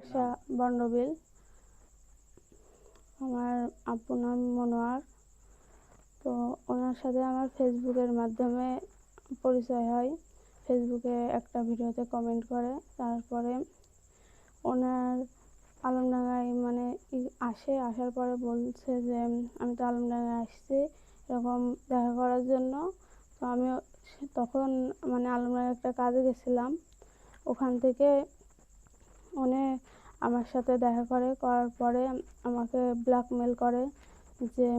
বাসা বর্ণবিল। আমার আব্বুর নাম মনোয়ার। তো ওনার সাথে আমার ফেসবুকের মাধ্যমে পরিচয় হয়। ফেসবুকে একটা ভিডিওতে কমেন্ট করে, তারপরে ওনার আলমডাঙ্গায় মানে আসার পরে বলছে যে আমি তো আলমডাঙ্গায় আসছি এরকম দেখা করার জন্য। তো আমি তখন মানে আলমডাঙ্গায় একটা কাজে গেছিলাম। ওখান থেকে উনি আমার সাথে দেখা করার পরে আমাকে ব্ল্যাকমেল করে যে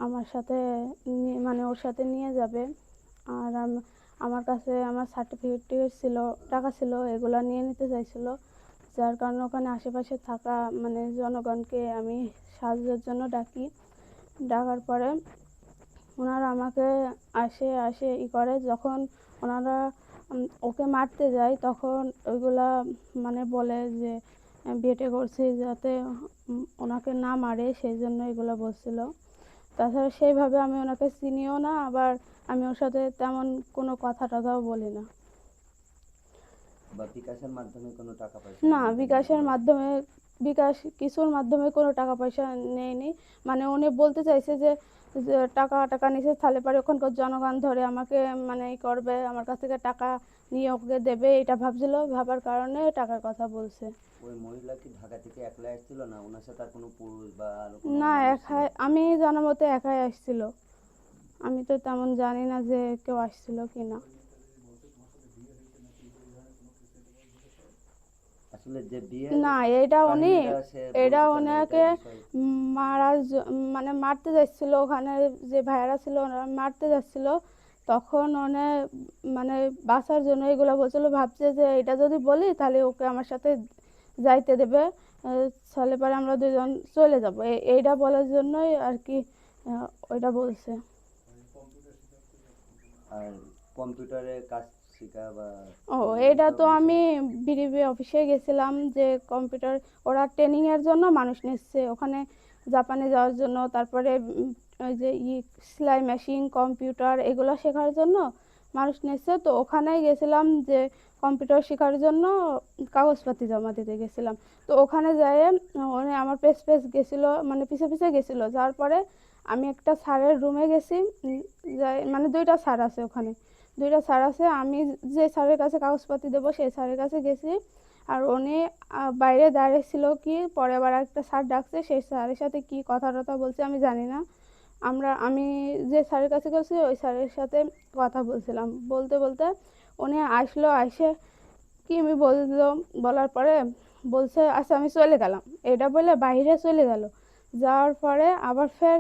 আমার সাথে মানে ওর সাথে নিয়ে যাবে। আর আমার কাছে আমার সার্টিফিকেট ছিল, টাকা ছিল, এগুলো নিয়ে নিতে চাইছিল। যার কারণে ওখানে আশেপাশে থাকা মানে জনগণকে আমি সাহায্যের জন্য ডাকার পরে ওনারা আমাকে আসে করে। যখন ওনারা ওকে মারতে যায় তখন ওইগুলা মানে বলে যে বেটে করছি যাতে ওনাকে না মারে, সেই জন্য এগুলো বলছিল। তাছাড়া সেইভাবে আমি ওনাকে চিনিও না, আবার আমি ওর সাথে তেমন কোনো কথাও বলি না। বিকাশের মাধ্যমে কোনো টাকা পয়সা না, বিকাশ কিছুর মাধ্যমে কোনো টাকা পয়সা নেয়নি। মানে উনি বলতে চাইছে যে টাকা নিছে, তাহলে পরে ওখানকার জনগণ ধরে আমাকে মানে করবে, আমার কাছ থেকে টাকা নিয়ে ওকে দেবে, এটা ভাবার কারণে টাকার কথা বলছে। ওই মহিলা কি ঢাকা থেকে একলা আসছিল, না ওনার সাথে আর কোনো পুরুষ বা আরো কোনো না, মানুষ ছিল? আমি জানার মতে একাই আসছিল। আমি তো তেমন জানি না যে কেউ আসছিল কি না। আসলে যে বিয়ের না, কাহিনীটা সে এটা বলতে চায় না, ওনাকে এটার বিষয়। মানে মারতে যাচ্ছিল। ওখানে যে ভাইয়ারা ছিল ওনারা মারতে যাচ্ছিল, তখন মানে বাঁচার জন্য এগুলো বলছিল, ভাবছে যে এটা যদি বলি তাহলে ওকে আমার সাথে যাইতে দেবে, তাহলে পরে আমরা দুজন চলে যাব, এইটা বলার জন্যই আর কি ওইটা বলছে। আর কম্পিউটারে কাজ শেখা বা ও, এটা এইসব তো আমি বিষয়। বিডিবি অফিসে গেছিলাম যে কম্পিউটার ওরা ট্রেনিংয়ের জন্য মানুষ নিচ্ছে ওখানে, জাপানে যাওয়ার জন্য। তারপরে ওই যে সেলাই মেশিন, কম্পিউটার এগুলো শেখার জন্য মানুষ নিচ্ছে। তো ওখানেই গেছিলাম যে কম্পিউটার শেখার জন্য কাগজপাতি জমা দিতে গেছিলাম। তো ওখানে যেয়ে উনি আমার পেছ গেছিলো, মানে পিছে গেছিলো। যাওয়ার পরে আমি একটা স্যারের রুমে গেছি, মানে দুইটা স্যার আছে। আমি যে স্যারের কাছে কাগজপাতি দেবো সেই স্যারের কাছে গেছি। আর উনি বাইরে দাঁড়িয়ে ছিল, কি পরে আবার একটা স্যার ডাকছে, সেই স্যারের সাথে কি কথা বলছে আমি জানি না। আমি যে স্যারের কাছে গেছি ওই স্যারের সাথে কথা বলছিলাম। বলতে বলতে উনি আসলো, এসে কি আমি বলার পরে বলছে আচ্ছা আমি চলে গেলাম, এটা বলে বাইরে চলে গেল। যাওয়ার পরে আবার ফের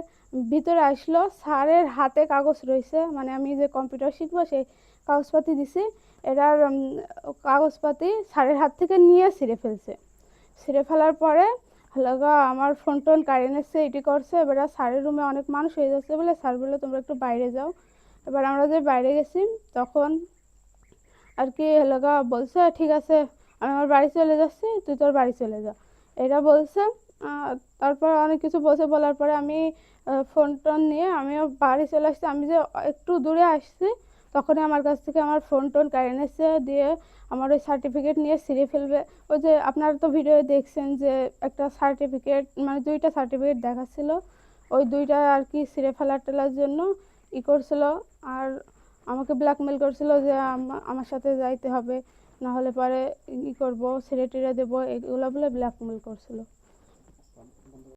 ভিতরে আসলো, স্যারের হাতে কাগজ রয়েছে, মানে আমি যে কম্পিউটার শিখবো সেই কাগজপাতি দিছি। এটার কাগজপাতি স্যারের হাত থেকে নিয়ে ছিঁড়ে ফেলার পরে লগা আমার ফোন টোন কাড়ি নিচ্ছে, এটি করছে। এবার স্যারের রুমে অনেক মানুষ হয়ে যাচ্ছে বলে স্যার বললো তোমরা একটু বাইরে যাও। এবার আমরা যে বাইরে গেছি তখন আর কি লগা বলছে ঠিক আছে আমি আমার বাড়ি চলে যাচ্ছি, তুই তোর বাড়ি চলে যা, এটা বলছে। তারপর অনেক কিছু বলার পরে আমি ফোন টোন নিয়ে আমিও বাড়ি চলে আসছি। আমি যে একটু দূরে আসছি তখনই আমার কাছ থেকে আমার ফোন টোন কেড়ে নিচ্ছে, দিয়ে আমার ওই সার্টিফিকেট নিয়ে ছিঁড়ে ফেলবে। ওই যে আপনারা তো ভিডিও দেখছেন যে একটা সার্টিফিকেট, মানে দুইটা সার্টিফিকেট দেখাচ্ছিল, ওই দুইটা আর কি ছিঁড়ে ফেলার জন্য করছিল। আর আমাকে ব্ল্যাকমেল করছিল যে আমার সাথে যাইতে হবে, না হলে পরে করবো, ছেড়ে টেড়ে দেবো, এগুলো বলে ব্ল্যাকমেল করছিল।